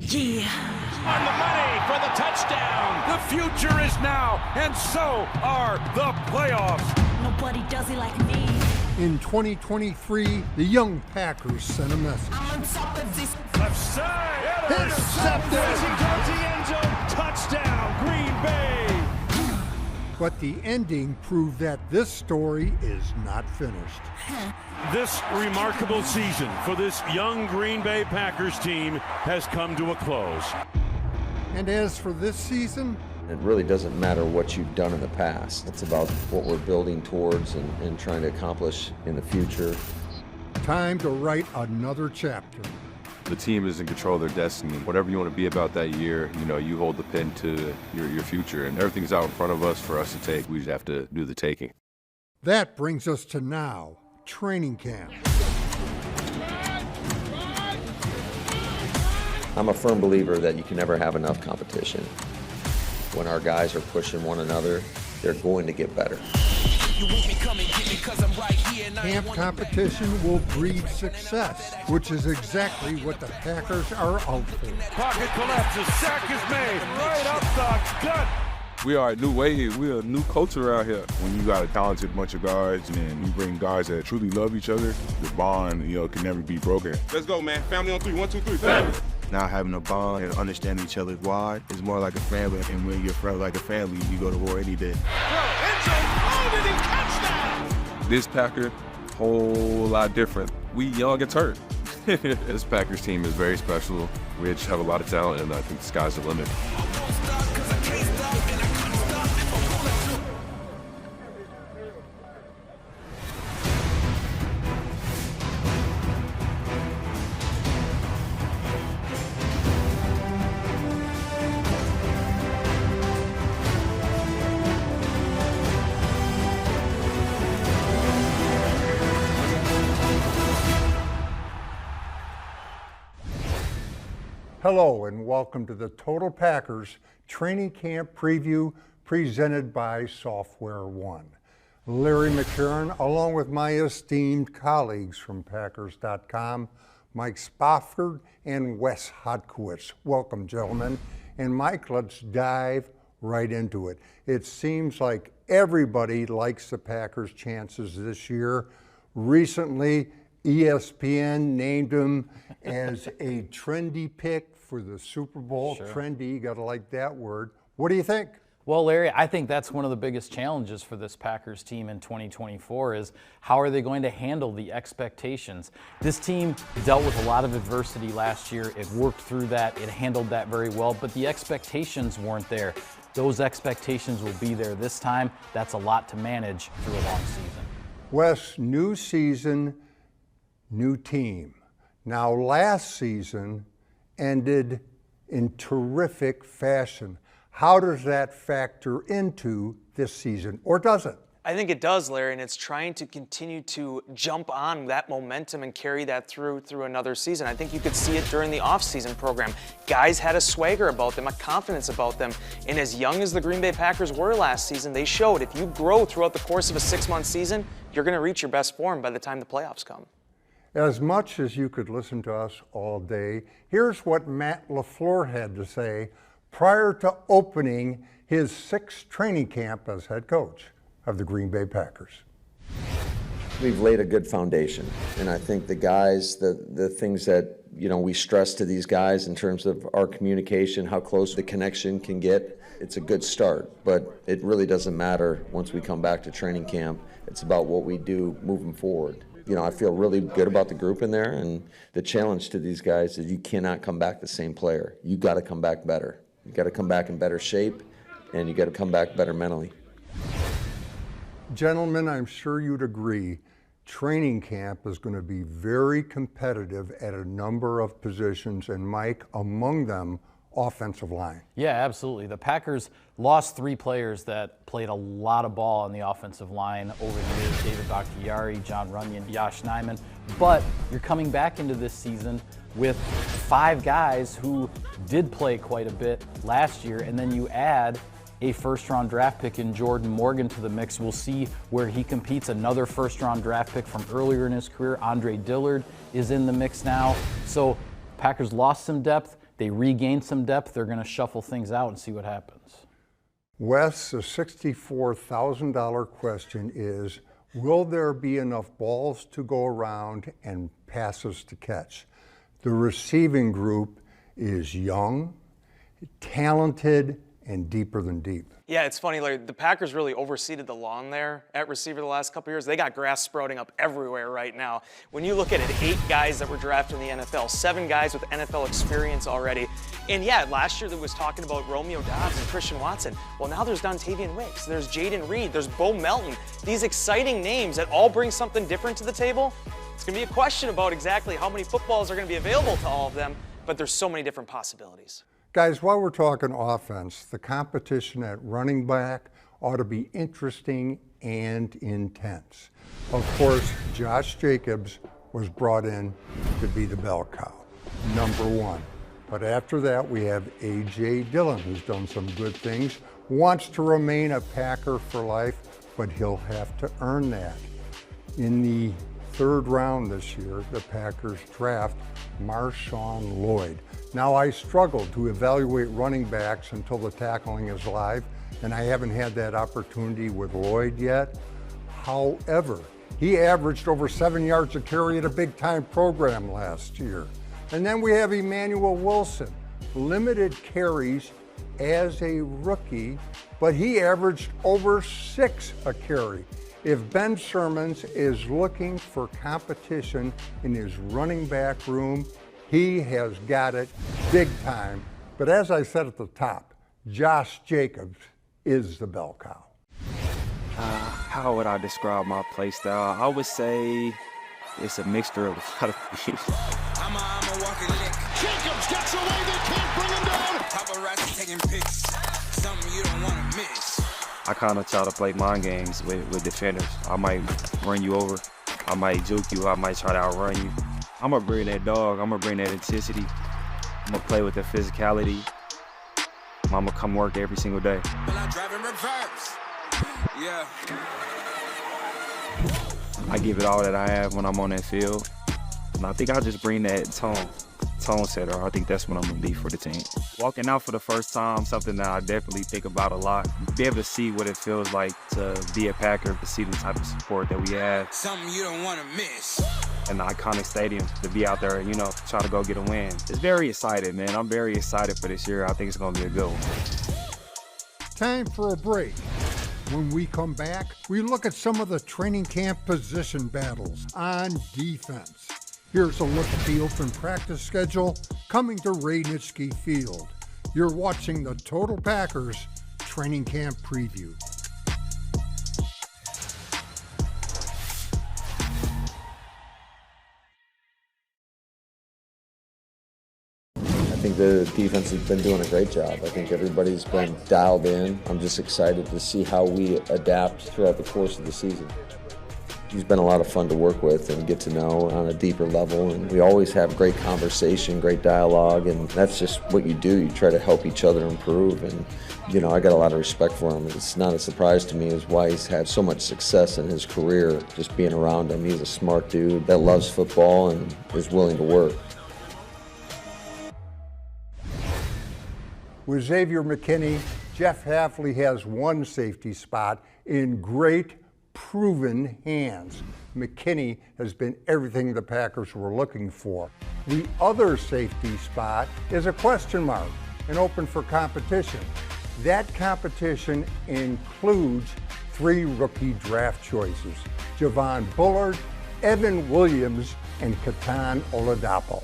Yeah. On the money for the touchdown. The future is now, and so are the playoffs. Nobody does it like me. In 2023, the young Packers sent a message. I'm on top of this. Left side. Intercepted. Racing towards the end zone. Touchdown, Green Bay. But the ending proved that this story is not finished. This remarkable season for this young Green Bay Packers team has come to a close. And as for this season, it really doesn't matter what you've done in the past. It's about what we're building towards and trying to accomplish in the future. time to write another chapter. The team is in control of their destiny. Whatever you want to be about that year, you hold the pen to your future, and everything's out in front of us for us to take. We just have to do the taking. That brings us to now, training camp. I'm a firm believer that you can never have enough competition. When our guys are pushing one another, they're going to get better. Camp competition will breed success, which is exactly what the Packers are out for. Pocket collapses, sack is made, right up the gut. We are a new wave. We are a new culture out here. When you got a talented bunch of guys and you bring guys that truly love each other, the bond, can never be broken. Let's go, man. Family on three. 1, 2, 3. Family. Now having a bond and understanding each other's why is more like a family. And when you're friends like a family, you go to war any day. This Packer, whole lot different. We young and turd. This Packers team is very special. We just have a lot of talent, and I think the sky's the limit. Hello and welcome to the Total Packers Training Camp Preview presented by Software One. Larry McCarron, along with my esteemed colleagues from Packers.com, Mike Spofford and Wes Hodkiewicz. Welcome, gentlemen. And Mike, let's dive right into it. It seems like everybody likes the Packers' chances this year. Recently, ESPN named him as a trendy pick for the Super Bowl. Sure. Trendy, you gotta like that word. What do you think? Well, Larry, I think that's one of the biggest challenges for this Packers team in 2024 is how are they going to handle the expectations? This team dealt with a lot of adversity last year. It worked through that. It handled that very well, but the expectations weren't there. Those expectations will be there this time. That's a lot to manage through a long season. Wes, new season, new team. Now, last season ended in terrific fashion. How does that factor into this season, or does it? I think it does, Larry, and it's trying to continue to jump on that momentum and carry that through another season. I think you could see it during the off-season program. Guys had a swagger about them, a confidence about them, and as young as the Green Bay Packers were last season, they showed if you grow throughout the course of a 6-month season, you're going to reach your best form by the time the playoffs come. As much as you could listen to us all day, here's what Matt LaFleur had to say prior to opening his 6th training camp as head coach of the Green Bay Packers. We've laid a good foundation, and I think the guys, the things that we stress to these guys in terms of our communication, how close the connection can get, it's a good start, but it really doesn't matter once we come back to training camp. It's about what we do moving forward. I feel really good about the group in there, and the challenge to these guys is you cannot come back the same player. You got to come back better. You got to come back in better shape, and you got to come back better mentally. Gentlemen, I'm sure you'd agree, training camp is going to be very competitive at a number of positions, and Mike, among them, offensive line. Yeah, absolutely. The Packers lost 3 players that played a lot of ball on the offensive line over the years: David Bakhtiari, John Runyon, Yosh Nijman. But you're coming back into this season with 5 guys who did play quite a bit last year, and then you add a first-round draft pick in Jordan Morgan to the mix. We'll see where he competes. Another first-round draft pick from earlier in his career, Andre Dillard, is in the mix now. So Packers lost some depth. they regain some depth, they're going to shuffle things out and see what happens. Wes, the $64,000 question is, will there be enough balls to go around and passes to catch? The receiving group is young, talented, and deeper than deep. Yeah, it's funny, Larry, the Packers really overseeded the lawn there at receiver the last couple years. They got grass sprouting up everywhere right now. When you look at it, 8 guys that were drafted in the NFL, 7 guys with NFL experience already. And yeah, last year there was talking about Romeo Doubs and Christian Watson. Well, now there's Dontavian Wicks, there's Jaden Reed, there's Bo Melton. These exciting names that all bring something different to the table. It's going to be a question about exactly how many footballs are going to be available to all of them, but there's so many different possibilities. Guys, while we're talking offense, the competition at running back ought to be interesting and intense. Of course, Josh Jacobs was brought in to be the bell cow, number 1. But after that, we have A.J. Dillon, who's done some good things, wants to remain a Packer for life, but he'll have to earn that. In the 3rd round this year, the Packers draft Marshawn Lloyd. Now, I struggled to evaluate running backs until the tackling is live, and I haven't had that opportunity with Lloyd yet. However, he averaged over 7 yards a carry at a big-time program last year. And then we have Emmanuel Wilson, limited carries as a rookie, but he averaged over 6 a carry. If Ben Shermans is looking for competition in his running back room, he has got it big time. But as I said at the top, Josh Jacobs is the bell cow. How would I describe my play style? I would say it's a mixture of a lot of things. I'm a walking lick. Jacobs gets away, they can't bring him down. Paparazzi taking pics, something you don't want to miss. I kind of try to play mind games with defenders. I might run you over, I might juke you, I might try to outrun you. I'm gonna bring that dog, I'm gonna bring that intensity. I'm gonna play with the physicality. I'm gonna come work every single day. Well, I drive in reverse. Yeah. I give it all that I have when I'm on that field. And I think I'll just bring that tone setter. I think that's what I'm gonna be for the team. Walking out for the first time, something that I definitely think about a lot. Be able to see what it feels like to be a Packer, to see the type of support that we have. Something you don't want to miss. An iconic stadium, to be out there and, try to go get a win. It's very excited, man. I'm very excited for this year. I think it's gonna be a good one. Time for a break. When we come back, we look at some of the training camp position battles on defense. Here's a look at the open practice schedule coming to Radnitsky Field. You're watching the Total Packers Training Camp Preview. I think the defense has been doing a great job. I think everybody's been dialed in. I'm just excited to see how we adapt throughout the course of the season. He's been a lot of fun to work with and get to know on a deeper level. And we always have great conversation, great dialogue, and that's just what you do. You try to help each other improve. And, I got a lot of respect for him. It's not a surprise to me as why he's had so much success in his career, just being around him. He's a smart dude that loves football and is willing to work. With Xavier McKinney, Jeff Hafley has one safety spot in great, proven hands. McKinney has been everything the Packers were looking for. The other safety spot is a question mark and open for competition. That competition includes 3 rookie draft choices: Javon Bullard, Evan Williams, and Ketan Oladapo.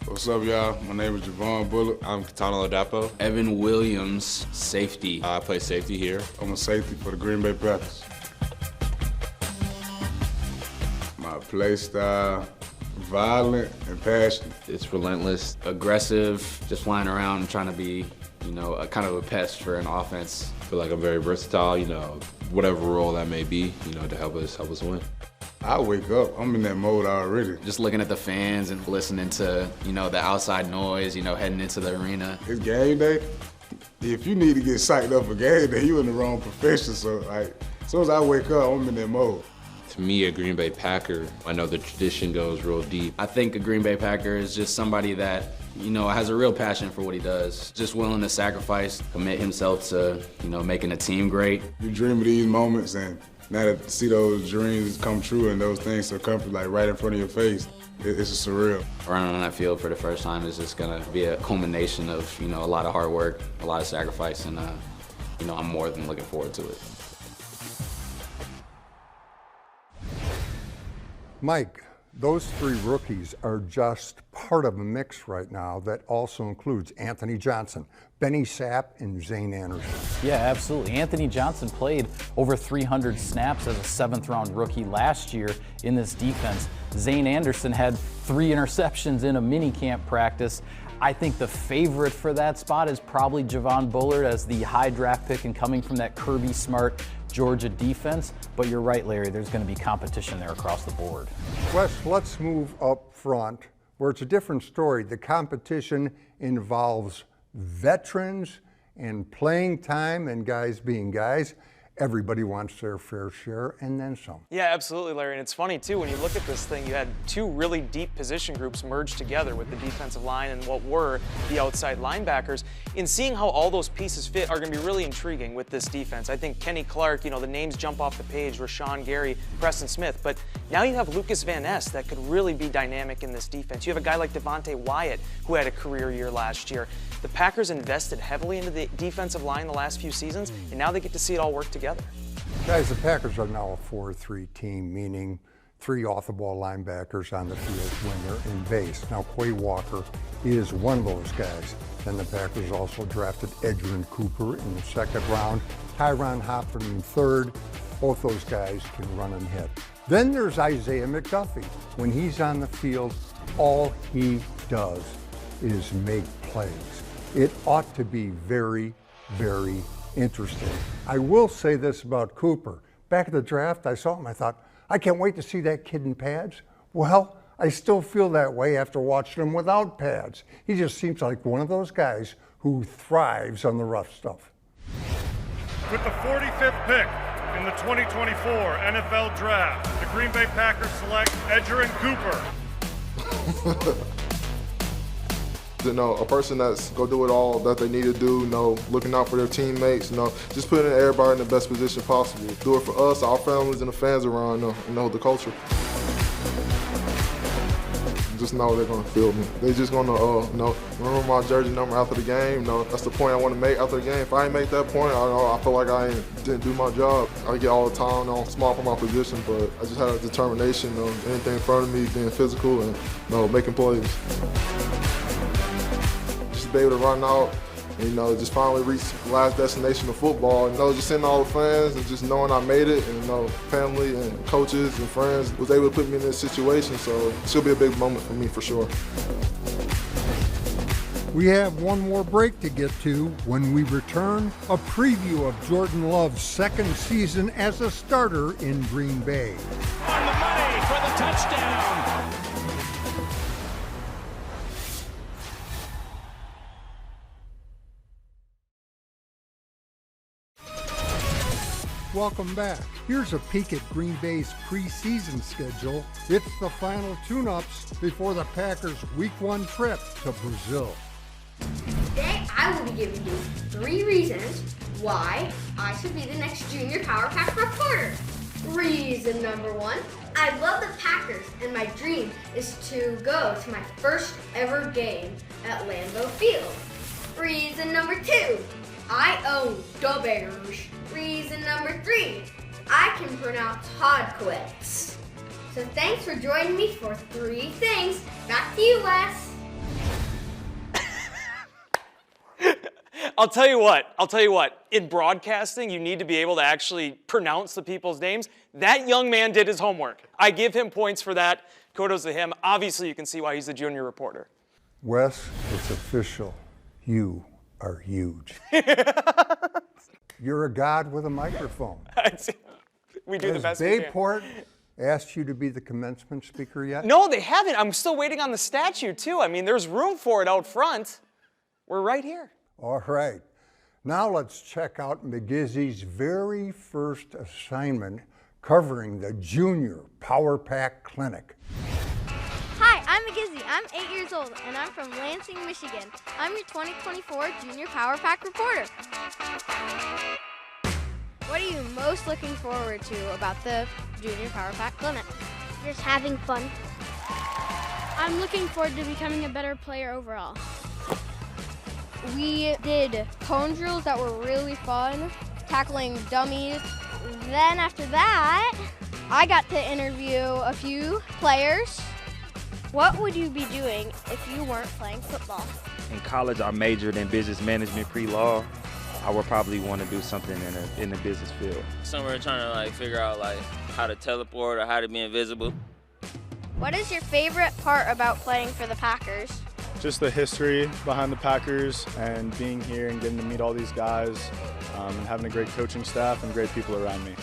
What's up, y'all? My name is Javon Bullard. I'm Ketan Oladapo. Evan Williams, safety. I play safety here. I'm a safety for the Green Bay Packers. My play style, violent and passionate. It's relentless, aggressive, just flying around and trying to be, a kind of a pest for an offense. I feel like I'm very versatile, whatever role that may be, to help us win. I wake up, I'm in that mode already. Just looking at the fans and listening to, the outside noise, heading into the arena. It's game day. If you need to get psyched up for game day, you in the wrong profession. So, As soon as I wake up, I'm in that mode. To me, a Green Bay Packer, I know the tradition goes real deep. I think a Green Bay Packer is just somebody that, you know, has a real passion for what he does. Just willing to sacrifice, commit himself to, you know, making a team great. You dream of these moments, and now to see those dreams come true and those things to come like right in front of your face, it's just surreal. Running on that field for the first time is just gonna be a culmination of, you know, a lot of hard work, a lot of sacrifice, and, you know, I'm more than looking forward to it. Mike, those three rookies are just part of a mix right now that also includes Anthony Johnson, Benny Sapp, and Zane Anderson. Yeah, absolutely. Anthony Johnson played over 300 snaps as a 7th-round rookie last year in this defense. Zane Anderson had 3 interceptions in a minicamp practice. I think the favorite for that spot is probably Javon Bullard as the high draft pick and coming from that Kirby Smart Georgia defense. But you're right, Larry, there's going to be competition there across the board. Wes, let's move up front where it's a different story. The competition involves veterans and playing time and guys being guys. Everybody wants their fair share and then some. Yeah, absolutely, Larry. And it's funny, too, when you look at this thing, you had 2 really deep position groups merged together with the defensive line and what were the outside linebackers. In seeing how all those pieces fit are going to be really intriguing with this defense. I think Kenny Clark, you know, the names jump off the page, Rashawn Gary, Preston Smith. But now you have Lucas Van Ness that could really be dynamic in this defense. You have a guy like Devontae Wyatt who had a career year last year. The Packers invested heavily into the defensive line the last few seasons, and now they get to see it all work together. Guys, the Packers are now a 4-3 team, meaning 3 off-the-ball linebackers on the field when they're in base. Now, Quay Walker is one of those guys. Then the Packers also drafted Edgerrin Cooper in the 2nd round, Tyron Hopkins in 3rd. Both those guys can run and hit. Then there's Isaiah McDuffie. When he's on the field, all he does is make plays. It ought to be very, very interesting. I will say this about Cooper. Back at the draft, I saw him, I thought, I can't wait to see that kid in pads. Well, I still feel that way after watching him without pads. He just seems like one of those guys who thrives on the rough stuff. With the 45th pick in the 2024 NFL Draft, the Green Bay Packers select Edgerrin Cooper. You know, a person that's go do it all that they need to do, you know, looking out for their teammates, you know, just putting everybody in the best position possible. Do it for us, our families, and the fans around, you know, the culture. Just know they're gonna feel me. They're just gonna, you know, remember my jersey number after the game. You know, that's the point I want to make after the game. If I ain't make that point, I feel like I didn't do my job. I get all the time, you know, small for my position, but I just had a determination of anything in front of me, being physical and, you know, making plays. Just be able to run out and, you know, just finally reach the last destination of football. You know, just seeing all the fans and just knowing I made it, and, you know, family and coaches and friends was able to put me in this situation. So it's gonna be a big moment for me for sure. We have one more break to get to. When we return, a preview of Jordan Love's 2nd season as a starter in Green Bay. On the money for the touchdown. Welcome back. Here's a peek at Green Bay's preseason schedule. It's the final tune-ups before the Packers' Week 1 trip to Brazil. Today, I will be giving you 3 reasons why I should be the next Junior Power Pack reporter. Reason number 1, I love the Packers, and my dream is to go to my first ever game at Lambeau Field. Reason number 2, I own the Bears. Reason number 3, I can pronounce Hodquets. So thanks for joining me for 3 things. Back to you, Wes. I'll tell you what, in broadcasting, you need to be able to actually pronounce the people's names. That young man did his homework. I give him points for that. Kudos to him. Obviously, you can see why he's the junior reporter. Wes, it's official. You are huge. You're a god with a microphone. We do the best we we can. Bayport asked you to be the commencement speaker yet? No, they haven't. I'm still waiting on the statue, too. I mean, there's room for it out front. We're right here. All right. Now let's check out McGizzy's very first assignment covering the Junior Power Pack Clinic. Hi, I'm McGizzy. I'm 8 years old, and I'm from Lansing, Michigan. I'm your 2024 Junior Power Pack reporter. What are you most looking forward to about the Junior Power Pack Clinic? Just having fun. I'm looking forward to becoming a better player overall. We did cone drills that were really fun, tackling dummies. Then after that, I got to interview a few players. What would you be doing if you weren't playing football? In college, I majored in business management pre-law. I would probably want to do something in the business field. Somewhere trying to like figure out like how to teleport or how to be invisible. What is your favorite part about playing for the Packers? Just the history behind the Packers and being here and getting to meet all these guys and having a great coaching staff and great people around me.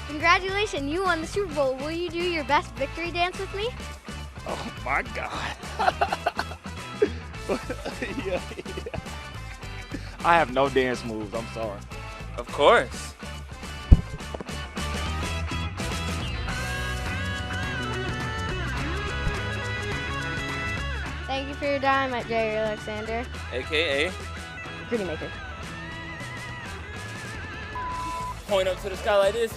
Congratulations, you won the Super Bowl. Will you do your best victory dance with me? Oh my God. yeah. I have no dance moves, I'm sorry. Of course. Thank you for your time at Jerry Alexander. AKA Gritty Maker. Point up to the sky like this.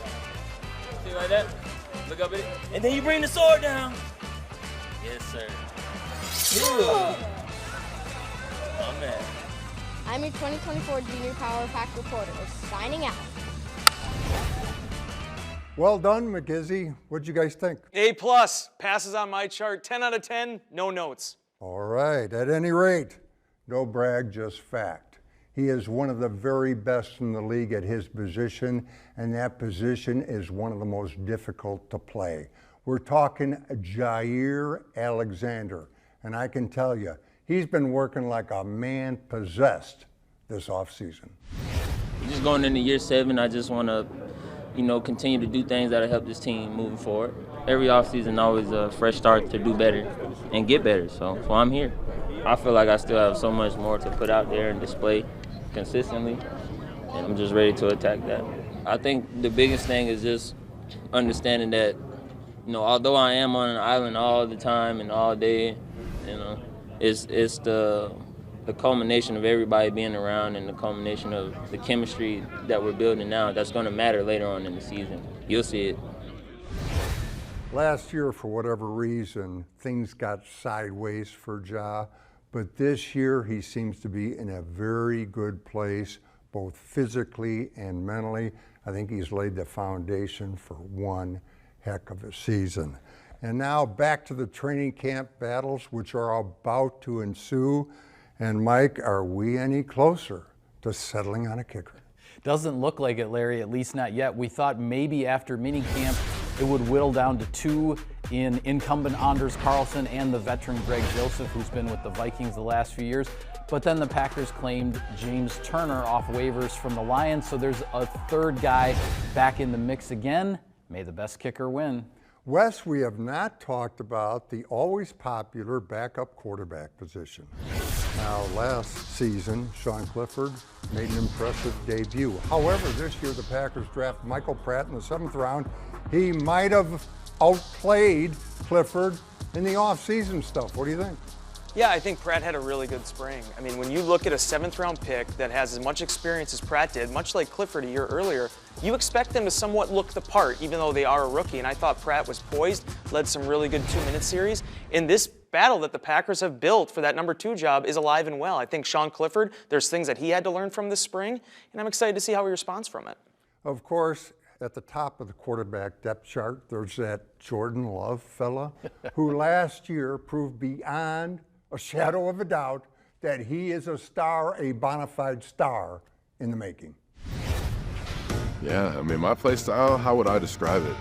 See like that? Look up at it. And then you bring the sword down. Yes, sir. Oh, man. I'm your 2024 Junior Power Pack reporter, signing out. Well done, McGizzy. What'd you guys think? A+, passes on my chart, 10 out of 10, no notes. All right, at any rate, no brag, just fact. He is one of the very best in the league at his position, and that position is one of the most difficult to play. We're talking Jair Alexander, and I can tell you, he's been working like a man possessed this offseason. Just going into year 7, I just want to, continue to do things that'll help this team moving forward. Every offseason always a fresh start to do better and get better, so I'm here. I feel like I still have so much more to put out there and display consistently, and I'm just ready to attack that. I think the biggest thing is just understanding that, although I am on an island all the time and all day, it's the culmination of everybody being around and the culmination of the chemistry that we're building now that's going to matter later on in the season. You'll see it. Last year, for whatever reason, things got sideways for Ja, but this year he seems to be in a very good place, both physically and mentally. I think he's laid the foundation for one heck of a season. And now back to the training camp battles, which are about to ensue. And Mike, are we any closer to settling on a kicker? Doesn't look like it, Larry, at least not yet. We thought maybe after minicamp it would whittle down to 2 in incumbent Anders Carlson and the veteran Greg Joseph, who's been with the Vikings the last few years. But then the Packers claimed James Turner off waivers from the Lions, so there's a third guy back in the mix again. May the best kicker win. Wes, we have not talked about the always popular backup quarterback position. Now, last season, Sean Clifford made an impressive debut. However, this year the Packers draft Michael Pratt in the 7th round. He might have outplayed Clifford in the offseason stuff. What do you think? Yeah, I think Pratt had a really good spring. I mean, when you look at a 7th-round pick that has as much experience as Pratt did, much like Clifford a year earlier, you expect them to somewhat look the part, even though they are a rookie. And I thought Pratt was poised, led some really good 2-minute series. In this battle that the Packers have built for that number 2 job is alive and well. I think Sean Clifford, there's things that he had to learn from this spring, and I'm excited to see how he responds from it. Of course, at the top of the quarterback depth chart, there's that Jordan Love fella who last year proved beyond a shadow of a doubt that he is a star, a bona fide star in the making. Yeah, I mean, my play style, how would I describe it?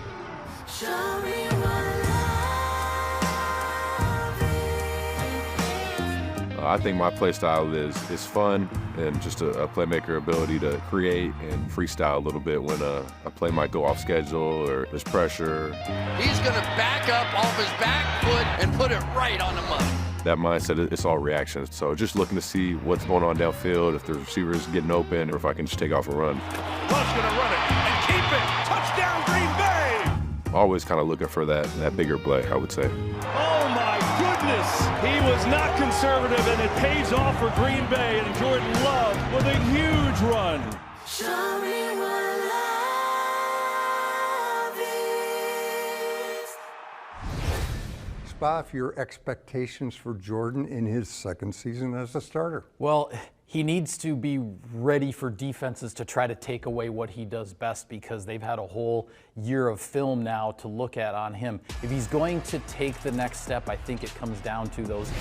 I think my play style is fun and just a playmaker ability to create and freestyle a little bit when a play might go off schedule or there's pressure. He's going to back up off his back foot and put it right on the money. that mindset, it's all reaction. So just looking to see what's going on downfield, if the receiver's getting open, or if I can just take off and run. Love's going to run it and keep it. Touchdown, Green Bay! Always kind of looking for that bigger play, I would say. Oh, my goodness. He was not conservative, and it pays off for Green Bay, and Jordan Love with a huge run. Show me what love is. Spoff, your expectations for Jordan in his second season as a starter? Well, he needs to be ready for defenses to try to take away what he does best, because they've had a whole year of film now to look at on him. If he's going to take the next step, I think it comes down to those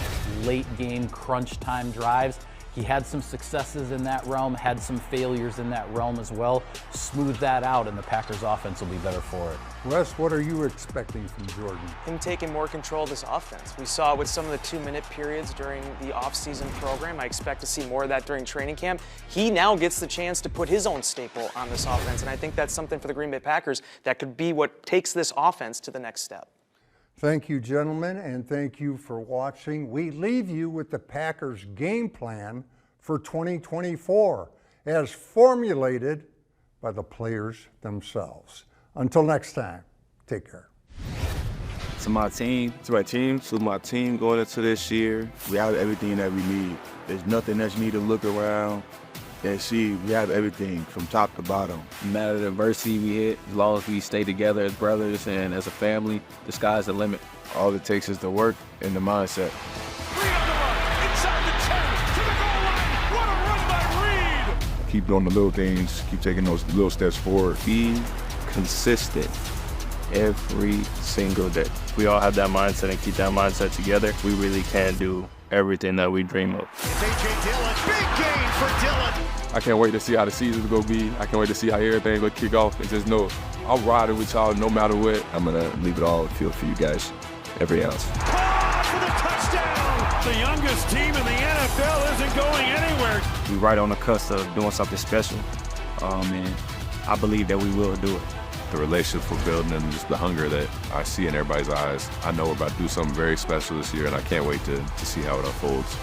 late game crunch time drives. He had some successes in that realm, had some failures in that realm as well. Smooth that out, and the Packers offense will be better for it. Wes, what are you expecting from Jordan? Him taking more control of this offense. We saw it with some of the 2-minute periods during the offseason program. I expect to see more of that during training camp. He now gets the chance to put his own staple on this offense, and I think that's something for the Green Bay Packers that could be what takes this offense to the next step. Thank you, gentlemen, and thank you for watching. We leave you with the Packers' game plan for 2024 as formulated by the players themselves. Until next time, take care. To my team, going into this year, we have everything that we need. There's nothing that you need to look around and see. We have everything from top to bottom. No matter the adversity we hit, as long as we stay together as brothers and as a family, the sky's the limit. All it takes is the work and the mindset. Keep doing the little things, keep taking those little steps forward. Be consistent every single day. We all have that mindset and keep that mindset together. We really can do everything that we dream of. It's A.J. Dillon, big gain for Dillon. I can't wait to see how the season's gonna be. I can't wait to see how everything's gonna kick off. And just know, I'll ride it with y'all no matter what. I'm gonna leave it all on the field for you guys, every ounce. For the touchdown! The youngest team in the NFL isn't going anywhere. We're right on the cusp of doing something special, and I believe that we will do it. The relationship we're building and just the hunger that I see in everybody's eyes. I know we're about to do something very special this year, and I can't wait to see how it unfolds.